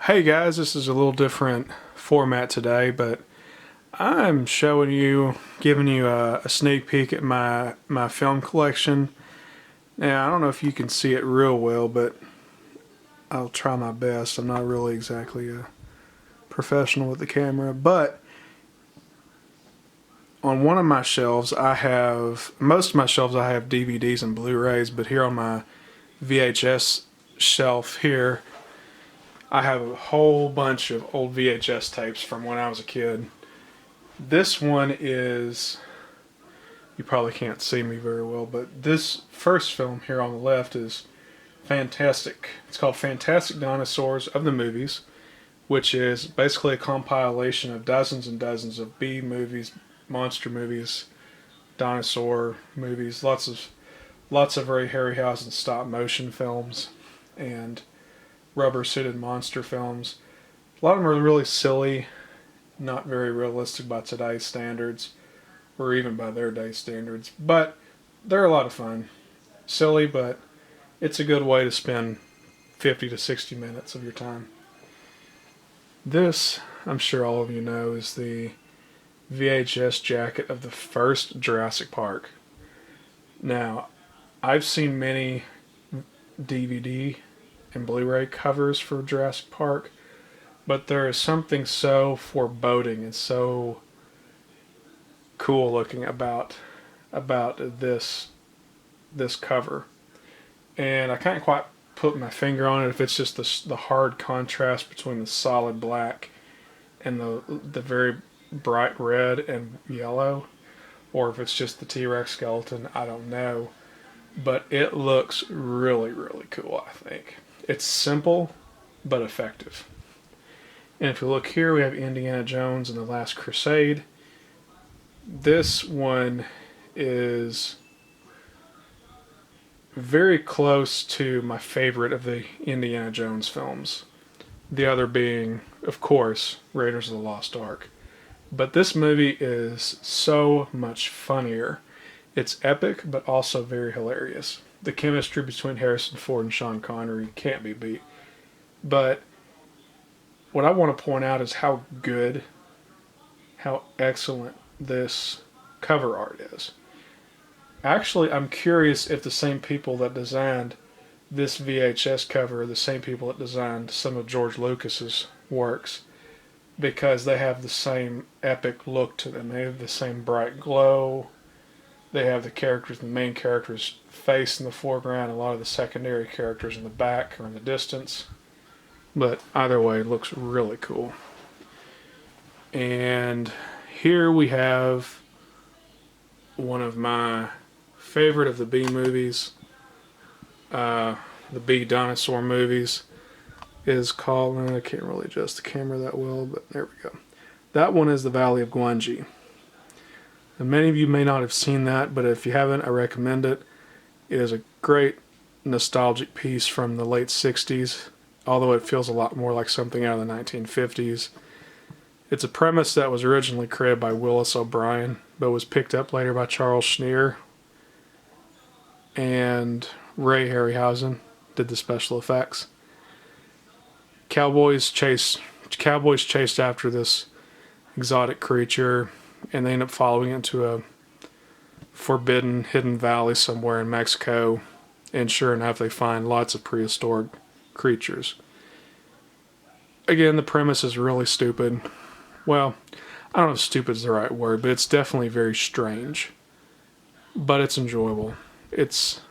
Hey guys, this is a little different format today, but I'm giving you a sneak peek at my film collection. Now, I don't know if you can see it real well, but I'll try my best. I'm not really exactly a professional with the camera, but on one of my shelves, most of my shelves I have DVDs and Blu-rays, but here on my VHS shelf here, I have a whole bunch of old VHS tapes from when I was a kid. This one is, you probably can't see me very well, but this first film here on the left is fantastic. It's called Fantastic Dinosaurs of the Movies, which is basically a compilation of dozens and dozens of B movies, monster movies, dinosaur movies, lots of Ray Harryhausen stop motion films, and rubber-suited monster films. A lot of them are really silly, not very realistic by today's standards, or even by their day standards, but they're a lot of fun. Silly, but it's a good way to spend 50 to 60 minutes of your time. This, I'm sure all of you know, is the VHS jacket of the first Jurassic Park. Now, I've seen many DVD and Blu-ray covers for Jurassic Park, but there is something so foreboding and so cool looking about this cover, and I can't quite put my finger on it if it's just the hard contrast between the solid black and the very bright red and yellow, or if it's just the T-Rex skeleton. I don't know, but it looks really, really cool. I think it's simple but effective. And if you look here, we have Indiana Jones and the Last Crusade. This one is very close to my favorite of the Indiana Jones films. The other being, of course, Raiders of the Lost Ark. But this movie is so much funnier. It's epic, but also very hilarious. The chemistry between Harrison Ford and Sean Connery can't be beat. But what I want to point out is how good, how excellent this cover art is. Actually, I'm curious if the same people that designed this VHS cover are the same people that designed some of George Lucas's works, because they have the same epic look to them. They have the same bright glow. They have the main character's face in the foreground, a lot of the secondary characters in the back or in the distance. But either way, it looks really cool. And here we have one of my favorite of the B movies, the B dinosaur movies, is called, I can't really adjust the camera that well, but there we go. That one is The Valley of Gwangi. And many of you may not have seen that, but if you haven't, I recommend it. It is a great nostalgic piece from the late 60s, although it feels a lot more like something out of the 1950s. It's a premise that was originally created by Willis O'Brien, but was picked up later by Charles Schneer, and Ray Harryhausen did the special effects. Cowboys chased after this exotic creature, and they end up following it into a forbidden hidden valley somewhere in Mexico, and sure enough they find lots of prehistoric creatures. Again, the premise is really stupid. Well, I don't know if stupid is the right word, but it's definitely very strange. But it's enjoyable. It's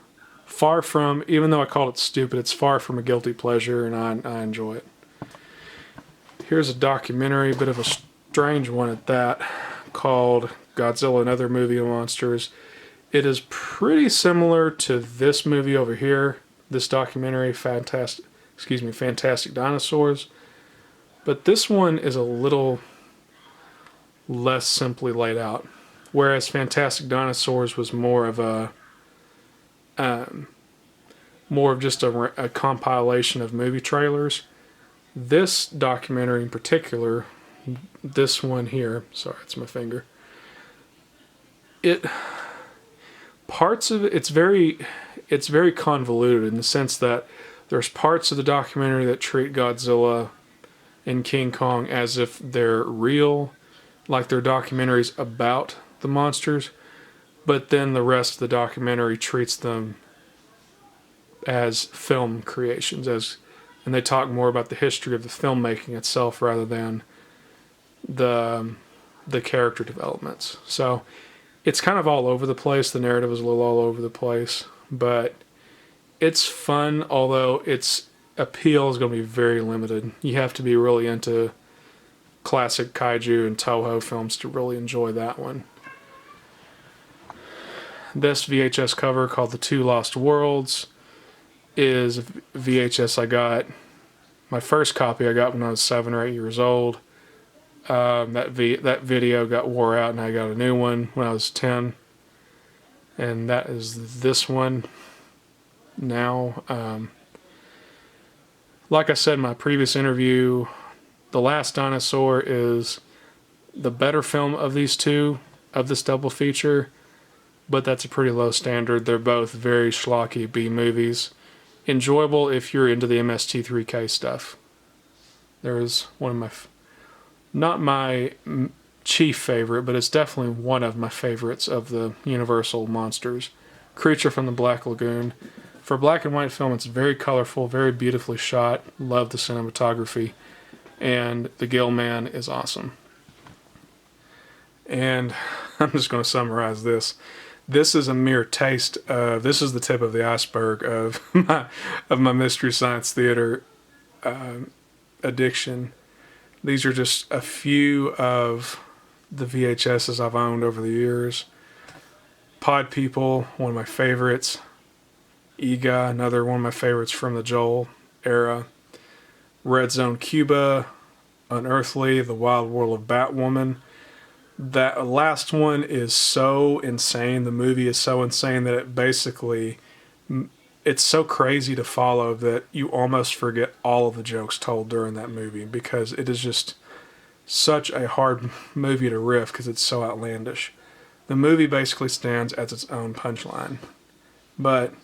far from, even though I called it stupid, it's far from a guilty pleasure, and I enjoy it. Here's a documentary, a bit of a strange one at that, called Godzilla and Other Movie Monsters. It is pretty similar to this movie over here, this documentary, Fantastic Dinosaurs, but this one is a little less simply laid out, whereas Fantastic Dinosaurs was more of just a compilation of movie trailers. This documentary in particular, this one here, sorry, it's my finger. Parts of it, it's very convoluted in the sense that there's parts of the documentary that treat Godzilla in King Kong as if they're real, like they're documentaries about the monsters, but then the rest of the documentary treats them as film creations, and they talk more about the history of the filmmaking itself rather than the the character developments. So it's kind of all over the place. The narrative is a little all over the place, but it's fun. Although its appeal is going to be very limited. You have to be really into classic kaiju and Toho films to really enjoy that one. This VHS cover, called The Two Lost Worlds, is VHS I got. My first copy I got when I was 7 or 8 years old. That video got wore out and I got a new one when I was 10. And that is this one now. Like I said in my previous interview, The Last Dinosaur is the better film of these two, of this double feature, but that's a pretty low standard. They're both very schlocky B movies. Enjoyable if you're into the MST3K stuff. There is one of my, not my chief favorite, but it's definitely one of my favorites of the Universal monsters. Creature from the Black Lagoon. For a black and white film, it's very colorful, very beautifully shot. Love the cinematography. And the Gill Man is awesome. And I'm just going to summarize this. This is a mere taste of, this is the tip of the iceberg of my Mystery Science Theater addiction. These are just a few of the VHSs I've owned over the years. Pod People, one of my favorites. Ega, another one of my favorites from the Joel era. Red Zone Cuba, Unearthly, The Wild World of Batwoman. That last one is so insane. The movie is so insane that it basically, it's so crazy to follow that you almost forget all of the jokes told during that movie, because it is just such a hard movie to riff because it's so outlandish. The movie basically stands as its own punchline. But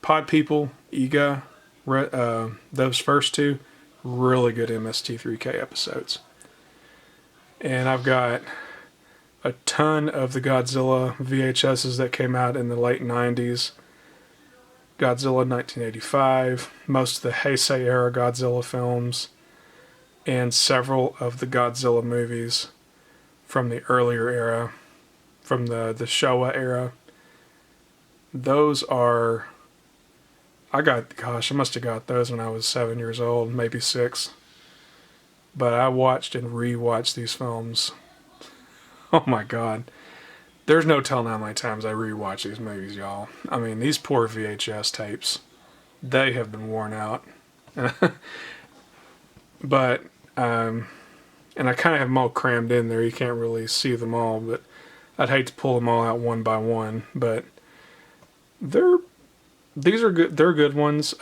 Pod People, Ega, those first two, really good MST3K episodes. And I've got a ton of the Godzilla VHSs that came out in the late 90s. Godzilla 1985, most of the Heisei era Godzilla films, and several of the Godzilla movies from the earlier era, from the Showa era. Those are, I must have got those when I was 7 years old, maybe 6. But I watched and rewatched these films. Oh my God. There's no telling how many times I rewatch these movies, y'all. I mean, these poor VHS tapes, they have been worn out. But, and I kind of have them all crammed in there. You can't really see them all, but I'd hate to pull them all out one by one. But these are good. They're good ones.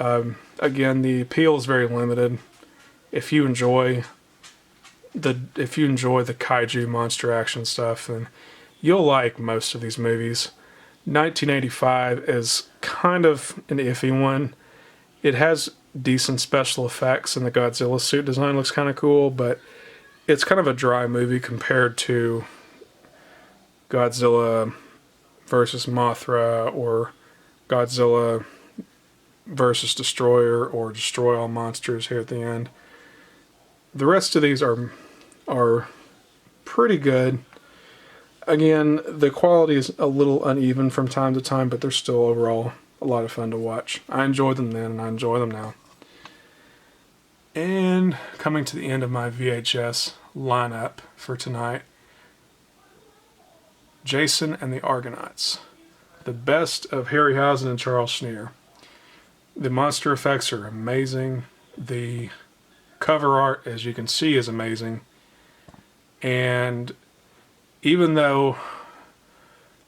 Again, the appeal is very limited. If you enjoy the kaiju monster action stuff, then you'll like most of these movies. 1985 is kind of an iffy one. It has decent special effects, and the Godzilla suit design looks kind of cool, but it's kind of a dry movie compared to Godzilla versus Mothra, or Godzilla versus Destroyer, or Destroy All Monsters here at the end. The rest of these are pretty good. Again, the quality is a little uneven from time to time, but they're still overall a lot of fun to watch. I enjoyed them then, and I enjoy them now. And coming to the end of my VHS lineup for tonight, Jason and the Argonauts. The best of Harryhausen and Charles Schneer. The monster effects are amazing. The cover art, as you can see, is amazing. And even though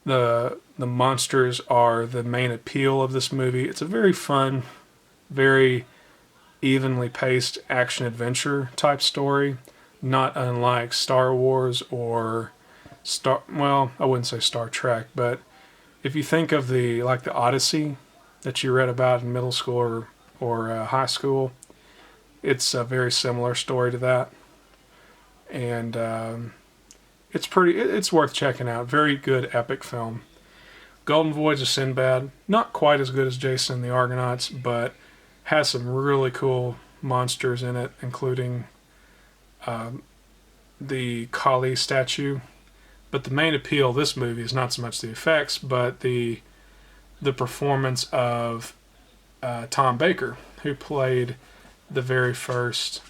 the monsters are the main appeal of this movie, it's a very fun, very evenly paced action-adventure type story, not unlike Star Wars or I wouldn't say Star Trek, but if you think of the Odyssey that you read about in middle school or high school, It's a very similar story to that, and it's pretty. It's worth checking out. Very good epic film. Golden Voyage of Sinbad, not quite as good as Jason and the Argonauts, but has some really cool monsters in it, including the Kali statue. But the main appeal of this movie is not so much the effects, but the performance of Tom Baker, who played the very first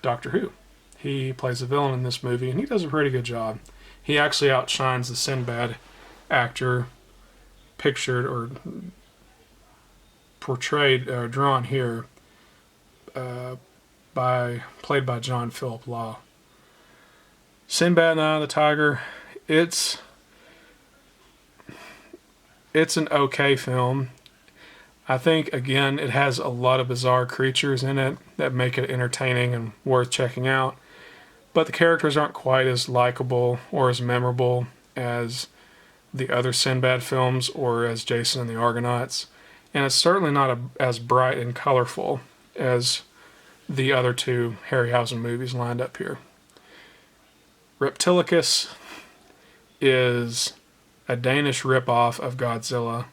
Doctor Who. He plays the villain in this movie, and he does a pretty good job. He actually outshines the Sinbad actor pictured or portrayed or drawn here played by John Philip Law. Sinbad and the Eye of the Tiger, it's an okay film. I think, again, it has a lot of bizarre creatures in it that make it entertaining and worth checking out. But the characters aren't quite as likable or as memorable as the other Sinbad films or as Jason and the Argonauts. And it's certainly not as bright and colorful as the other two Harryhausen movies lined up here. Reptilicus is a Danish ripoff of Godzilla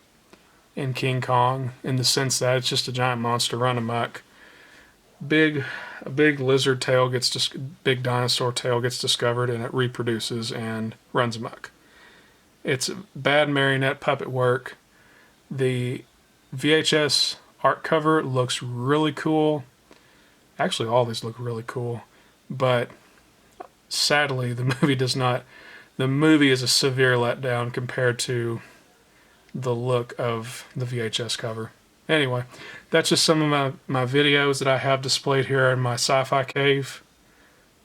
and King Kong in the sense that it's just a giant monster run amok. A big lizard tail big dinosaur tail gets discovered and it reproduces and runs amok. It's bad marionette puppet work. The VHS art cover looks really cool. Actually, all these look really cool, but sadly, the movie does not. The movie is a severe letdown compared to the look of the VHS cover. Anyway, that's just some of my videos that I have displayed here in my Sci-Fi cave.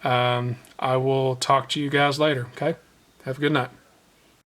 I will talk to you guys later, okay? Have a good night.